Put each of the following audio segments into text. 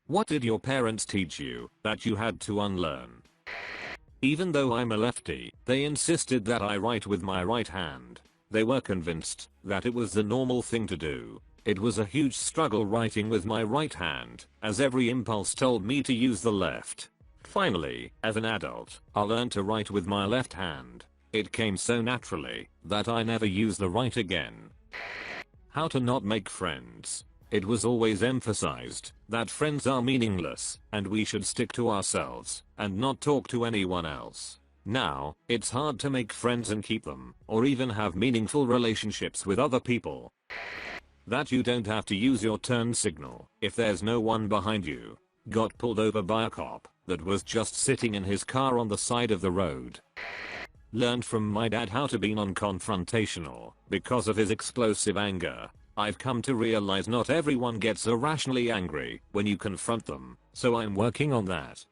What did your parents teach you that you had to unlearn? Even though I'm a lefty, they insisted that I write with my right hand. They were convinced that it was the normal thing to do. It was a huge struggle writing with my right hand, as every impulse told me to use the left. Finally, as an adult, I learned to write with my left hand. It came so naturally that I never used the right again. How to not make friends. It was always emphasized that friends are meaningless and we should stick to ourselves and not talk to anyone else. Now, it's hard to make friends and keep them, or even have meaningful relationships with other people. That you don't have to use your turn signal if there's no one behind you. Got pulled over by a cop that was just sitting in his car on the side of the road. Learned from my dad how to be non-confrontational because of his explosive anger. I've come to realize not everyone gets irrationally angry when you confront them, so I'm working on that.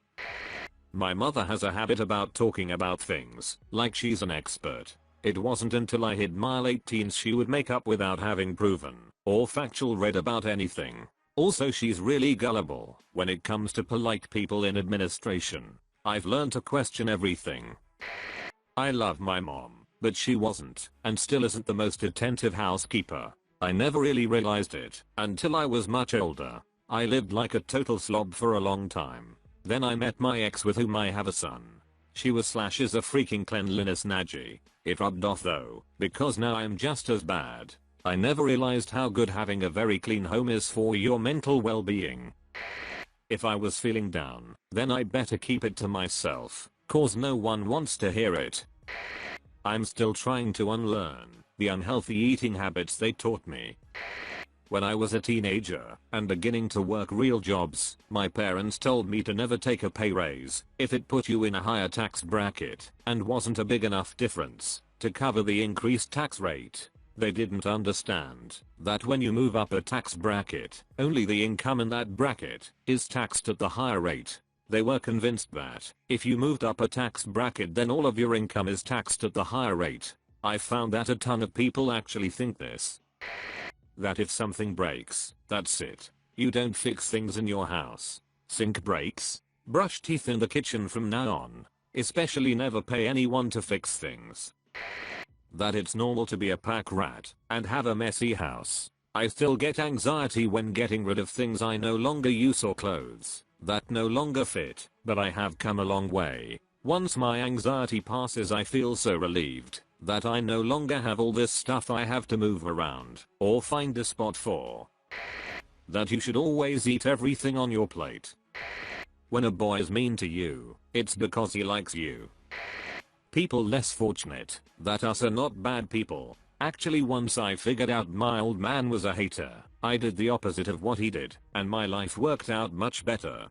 My mother has a habit about talking about things like she's an expert. It wasn't until I hit my late teens she would make up without having proven or factual read about anything. Also, she's really gullible when it comes to polite people in administration. I've learned to question everything. I love my mom, but she wasn't and still isn't the most attentive housekeeper. I never really realized it until I was much older. I lived like a total slob for a long time. Then I met my ex with whom I have a son. She was / is a freaking cleanliness Naji. It rubbed off though, because now I'm just as bad. I never realized how good having a very clean home is for your mental well-being. If I was feeling down, then I better keep it to myself, cause no one wants to hear it. I'm still trying to unlearn the unhealthy eating habits they taught me. When I was a teenager and beginning to work real jobs, my parents told me to never take a pay raise if it put you in a higher tax bracket and wasn't a big enough difference to cover the increased tax rate. They didn't understand that when you move up a tax bracket, only the income in that bracket is taxed at the higher rate. They were convinced that if you moved up a tax bracket then all of your income is taxed at the higher rate. I found that a ton of people actually think this. That if something breaks, that's it. You don't fix things in your house. Sink breaks? Brush teeth in the kitchen from now on. Especially never pay anyone to fix things. That it's normal to be a pack rat and have a messy house. I still get anxiety when getting rid of things I no longer use or clothes that no longer fit, but I have come a long way. Once my anxiety passes I feel so relieved that I no longer have all this stuff I have to move around or find a spot for. That you should always eat everything on your plate. When a boy is mean to you, it's because he likes you. People less fortunate that us are not bad people. Actually, once I figured out my old man was a hater, I did the opposite of what he did and my life worked out much better.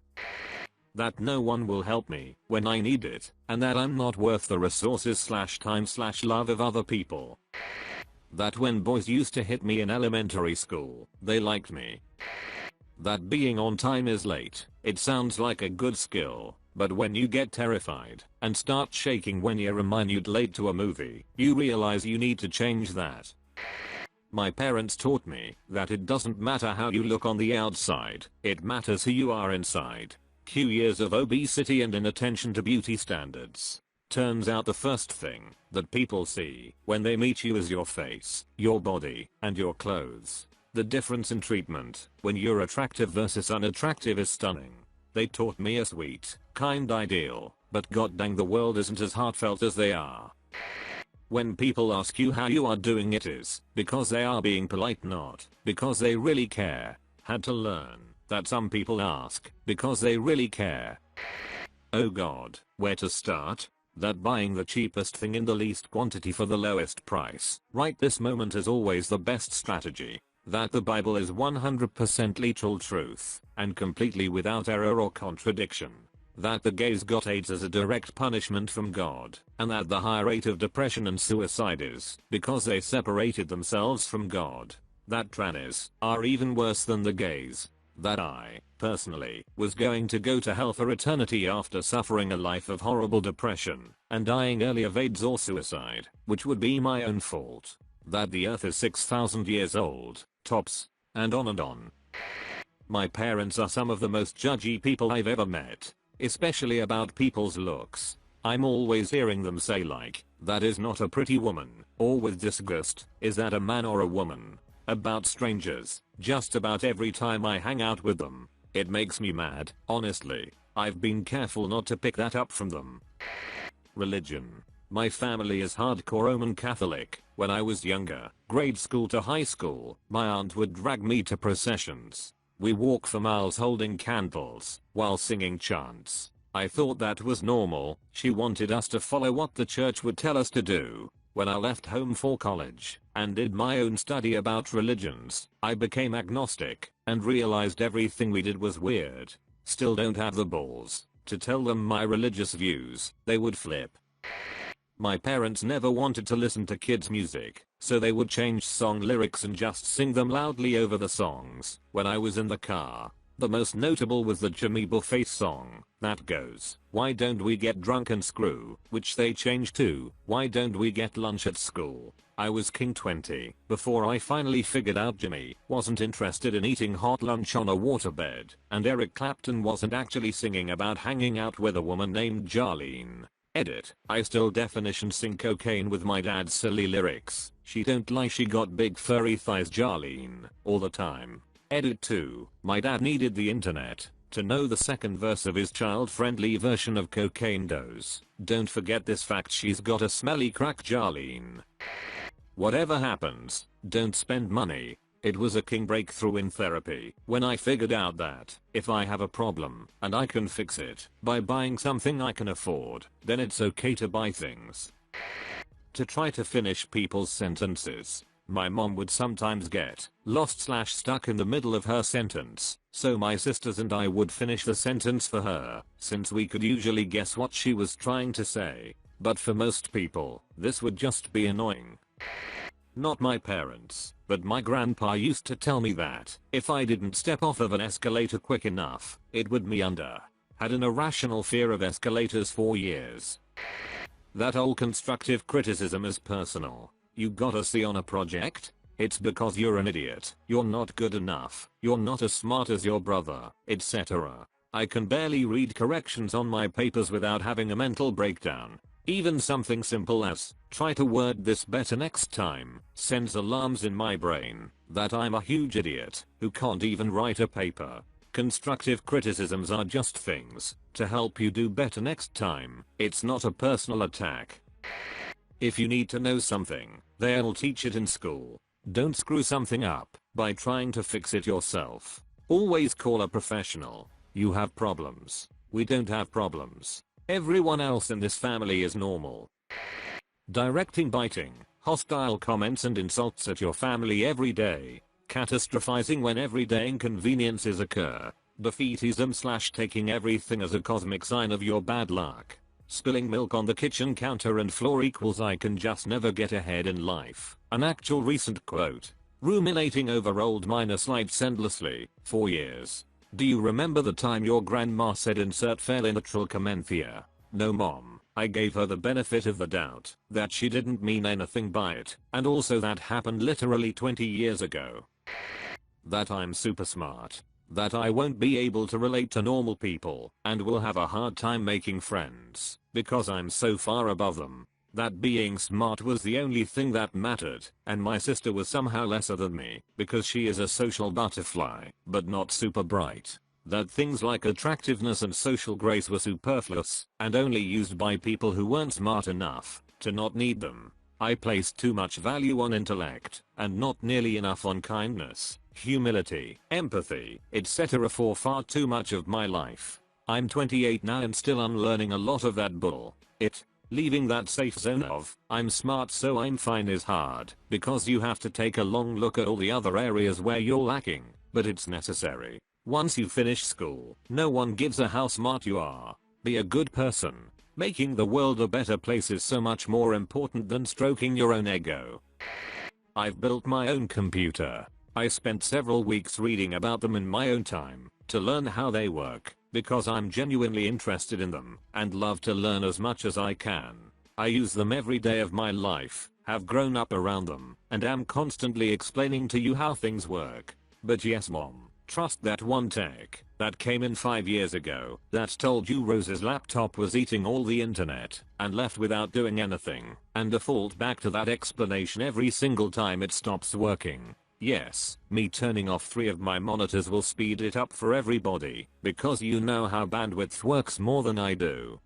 That no one will help me when I need it, and that I'm not worth the resources / time / love of other people. That when boys used to hit me in elementary school, they liked me. That being on time is late. It sounds like a good skill, but when you get terrified and start shaking when you're reminded late to a movie, you realize you need to change that. My parents taught me that it doesn't matter how you look on the outside, it matters who you are inside. Q years of obesity and inattention to beauty standards. Turns out the first thing that people see when they meet you is your face, your body, and your clothes. The difference in treatment when you're attractive versus unattractive is stunning. They taught me a sweet, kind ideal, but god dang the world isn't as heartfelt as they are. When people ask you how you are doing, it is because they are being polite, not because they really care. Had to learn that some people ask because they really care. Oh god, where to start? That buying the cheapest thing in the least quantity for the lowest price right this moment is always the best strategy. That the Bible is 100% literal truth and completely without error or contradiction. That the gays got AIDS as a direct punishment from God, and that the high rate of depression and suicide is because they separated themselves from God. That trannies are even worse than the gays. That I, personally, was going to go to hell for eternity after suffering a life of horrible depression and dying early of AIDS or suicide, which would be my own fault. That the earth is 6,000 years old, tops, and on and on. My parents are some of the most judgy people I've ever met, especially about people's looks. I'm always hearing them say like, "That is not a pretty woman," or with disgust, "Is that a man or a woman?" About strangers, just about every time I hang out with them. It makes me mad, honestly. I've been careful not to pick that up from them. Religion. My family is hardcore Roman Catholic. When I was younger, grade school to high school, my aunt would drag me to processions. We walk for miles holding candles, while singing chants. I thought that was normal. She wanted us to follow what the church would tell us to do. When I left home for college, and did my own study about religions, I became agnostic, and realized everything we did was weird. Still don't have the balls to tell them my religious views. They would flip. My parents never wanted to listen to kids' music, so they would change song lyrics and just sing them loudly over the songs when I was in the car. The most notable was the Jimmy Buffett song that goes, "Why don't we get drunk and screw," which they changed to, "Why don't we get lunch at school." I was king 20 before I finally figured out Jimmy wasn't interested in eating hot lunch on a waterbed, and Eric Clapton wasn't actually singing about hanging out with a woman named Jarlene. Edit. I still definition sing cocaine with my dad's silly lyrics. She don't lie, she got big furry thighs, Jarlene, all the time. Edit 2. My dad needed the internet to know the second verse of his child-friendly version of Cocaine Dose. Don't forget this fact, she's got a smelly crack, Jarlene. Whatever happens, don't spend money. It was a king breakthrough in therapy when I figured out that if I have a problem and I can fix it by buying something I can afford, then it's okay to buy things. To try to finish people's sentences. My mom would sometimes get lost/stuck in the middle of her sentence, so my sisters and I would finish the sentence for her, since we could usually guess what she was trying to say. But for most people, this would just be annoying. Not my parents, but my grandpa used to tell me that if I didn't step off of an escalator quick enough, it would me under. Had an irrational fear of escalators for years. That whole constructive criticism is personal. You got a C on a project? It's because you're an idiot. You're not good enough. You're not as smart as your brother, etc. I can barely read corrections on my papers without having a mental breakdown. Even something simple as, "Try to word this better next time," sends alarms in my brain that I'm a huge idiot who can't even write a paper. Constructive criticisms are just things to help you do better next time. It's not a personal attack. If you need to know something, they'll teach it in school. Don't screw something up by trying to fix it yourself. Always call a professional. You have problems. We don't have problems. Everyone else in this family is normal. Directing biting, hostile comments and insults at your family every day. Catastrophizing when everyday inconveniences occur. Defeatism/taking everything as a cosmic sign of your bad luck. Spilling milk on the kitchen counter and floor equals I can just never get ahead in life. An actual recent quote. Ruminating over old minor slights endlessly, for years. Do you remember the time your grandma said insert fairly literal comment here? No mom, I gave her the benefit of the doubt that she didn't mean anything by it, and also that happened literally 20 years ago. That I'm super smart. That I won't be able to relate to normal people and will have a hard time making friends because I'm so far above them. That being smart was the only thing that mattered, and my sister was somehow lesser than me because she is a social butterfly, but not super bright. That things like attractiveness and social grace were superfluous and only used by people who weren't smart enough to not need them. I placed too much value on intellect and not nearly enough on kindness, humility, empathy, etc. for far too much of my life. I'm 28 now and still unlearning a lot of that bull. Leaving that safe zone of, "I'm smart so I'm fine" is hard because you have to take a long look at all the other areas where you're lacking, but it's necessary. Once you finish school, no one gives a how smart you are. Be a good person. Making the world a better place is so much more important than stroking your own ego. I've built my own computer. I spent several weeks reading about them in my own time to learn how they work, because I'm genuinely interested in them and love to learn as much as I can. I use them every day of my life, have grown up around them, and am constantly explaining to you how things work. But yes mom, trust that one tech that came in 5 years ago that told you Rose's laptop was eating all the internet and left without doing anything and default back to that explanation every single time it stops working. Yes, me turning off 3 of my monitors will speed it up for everybody because you know how bandwidth works more than I do.